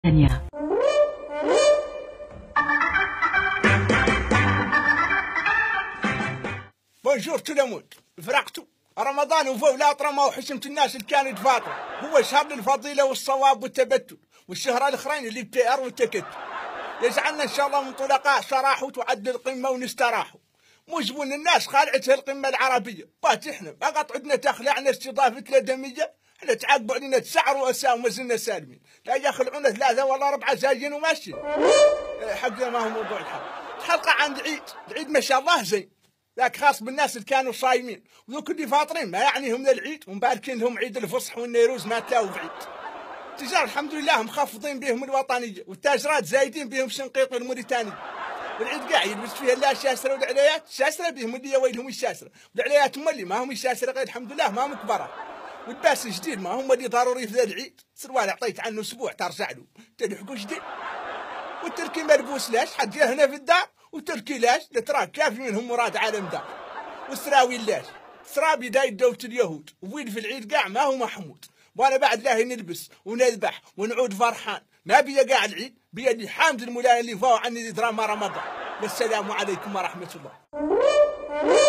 ثانية. بونجور تو لمود فرقتو رمضان وفولات رمى وحشمت الناس اللي كانوا يتفاطروا. هو شهر للفضيلة والصواب والتبتل، والشهر الاخرين اللي بتأر والتكتل. يجعلنا ان شاء الله من طلقاء شراح وتعد القمة ونستراحوا. مو زبون الناس خالعتها القمة العربية، باتحنا فقط عدنا تخلعنا استضافة الأدمية. احنا تعاقبوا علينا تسعر وأساء وما زلنا سالمين، لا يخلعونا 3 ولا 4 زايين وماشيين. حقنا ما هو موضوع الحلقة عند العيد ما شاء الله زين، ذاك خاص بالناس اللي كانوا صايمين، وذوك اللي فاطرين ما يعنيهم العيد ومباركين لهم عيد الفصح والنيروز ما تلاقوا بعيد. التجار الحمد لله مخفضين بهم الوطنية، والتاجرات زايدين بهم شنقيط والموريتانية. والعيد قاع يلبس فيها لا الشاسرة والعليات، الشاسرة بهم اللي ويلهم الشاسرة، والعليات هم اللي ما هم الشاسرة غير الحمد لله ما هم كبار. والباس الجديد ما هم اللي ضروري في ذا العيد، سروال عطيت عنه اسبوع ترجع له تلحقوا جديد. والتركي ملبوس لاش حد جا هنا في الدار، وتركي لاش لتراك كافي منهم مراد عالم دار. والسراويل لاش سرابي دايد دولة اليهود، وويل في العيد قاع ما هو محمود. وانا بعد لاهي نلبس ونذبح ونعود فرحان، ما بيا قاع العيد بيا اللي حامد المولاي اللي فاو عني دراما رمضان. والسلام عليكم ورحمة الله.